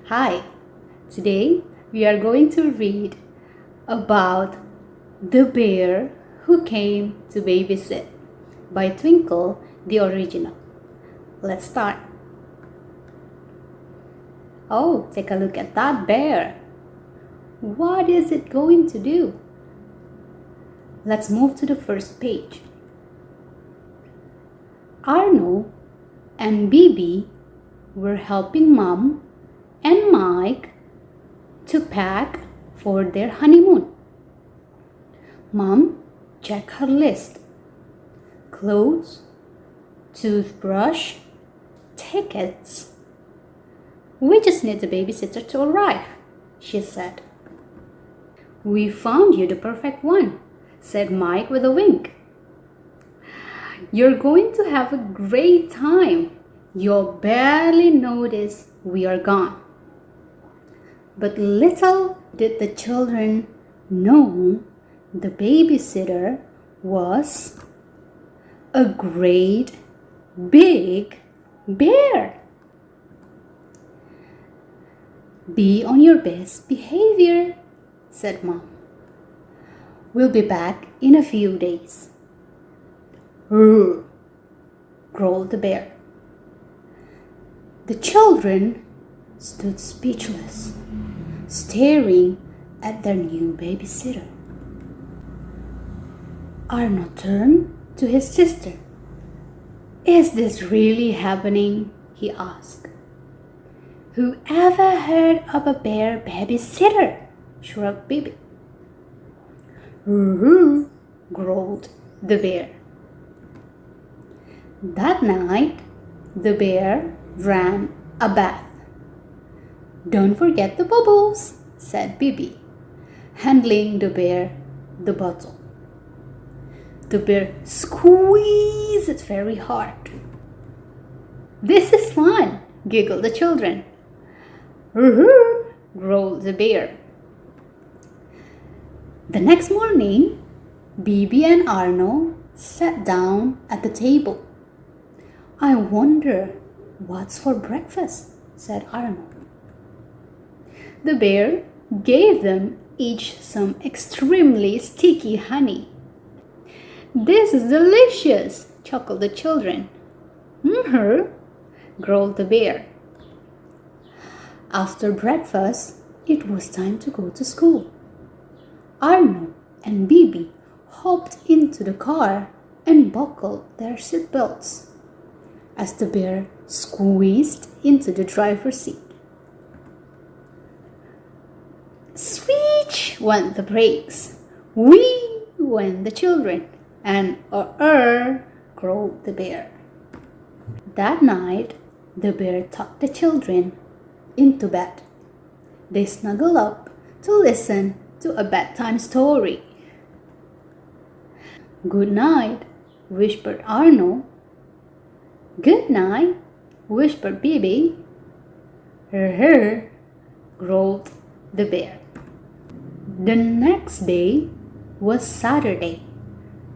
Hi, today we are going to read about The Bear Who Came to Babysit by Twinkle, the original. Let's start. Oh, take a look at that bear. What is it going to do? Let's move to the first page. Arno and Bibi were helping Mom and Mike to pack for their honeymoon. Mom checked her list. Clothes, toothbrush, tickets. We just need the babysitter to arrive, she said. We found you the perfect one, said Mike with a wink. You're going to have a great time. You'll barely notice we are gone. But little did the children know the babysitter was a great big bear. Be on your best behavior, said Mom. We'll be back in a few days. Rrr, growled the bear. The children stood speechless, staring at their new babysitter. Arno turned to his sister. Is this really happening? He asked. Whoever heard of a bear babysitter? Shrugged Bibi. Roo-hoo, growled the bear. That night, the bear ran a bath. Don't forget the bubbles, said Bibi, handing the bear the bottle. The bear squeezed it very hard. This is fun, giggled the children. Roo-hoo, growled the bear. The next morning, Bibi and Arno sat down at the table. I wonder what's for breakfast, said Arno. The bear gave them each some extremely sticky honey. This is delicious, chuckled the children. Mm-hmm, growled the bear. After breakfast, it was time to go to school. Arno and Bibi hopped into the car and buckled their seatbelts as the bear squeezed into the driver's seat. Sweech went the brakes. Wee went the children. And growled the bear. That night, the bear tucked the children into bed. They snuggled up to listen to a bedtime story. Good night, whispered Arno. Good night, whispered Bibi. Her, growled the bear. The next day was Saturday,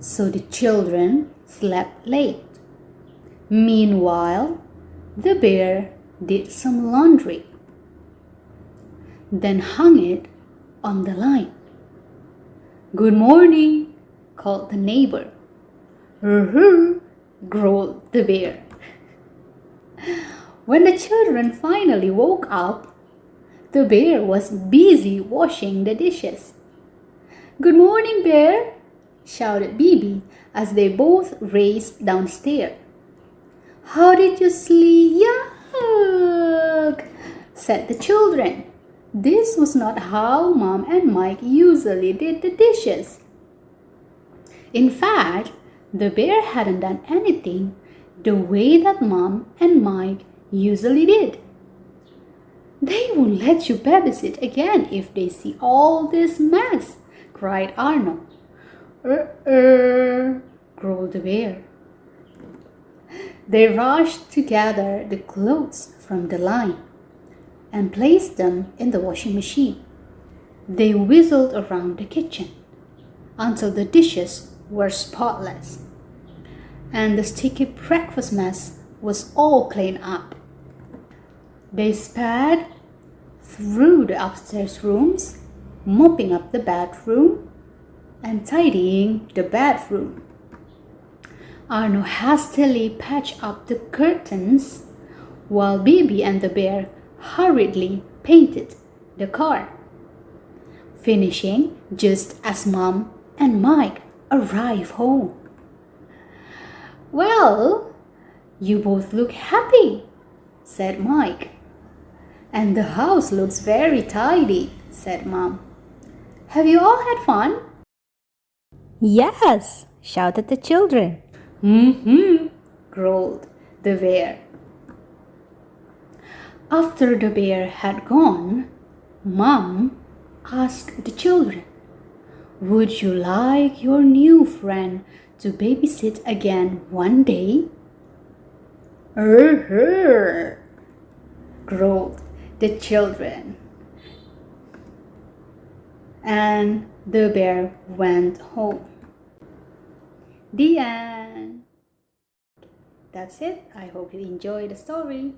so the children slept late. Meanwhile, the bear did some laundry, then hung it on the line. Good morning, called the neighbor. Growled the bear. When the children finally woke up, the bear was busy washing the dishes. Good morning, bear, shouted Bibi as they both raced downstairs. How did you sleep? Yuck, said the children. This was not how Mom and Mike usually did the dishes. In fact, the bear hadn't done anything the way that Mom and Mike usually did. They won't let you babysit again if they see all this mess, cried Arno. Growled the bear. They rushed to gather the clothes from the line and placed them in the washing machine. They whistled around the kitchen until the dishes were spotless and the sticky breakfast mess was all cleaned up. They spat through the upstairs rooms, mopping up the bathroom and tidying the bedroom. Arno hastily patched up the curtains while Baby and the bear hurriedly painted the car, finishing just as Mom and Mike arrived home. "Well, you both look happy," said Mike. "And the house looks very tidy," said Mom. "Have you all had fun?" "Yes," shouted the children. "Mm-hmm," growled the bear. After the bear had gone, Mom asked the children, "Would you like your new friend to babysit again one day?" Growled the children. And the bear went home. The end. That's it. I hope you enjoyed the story.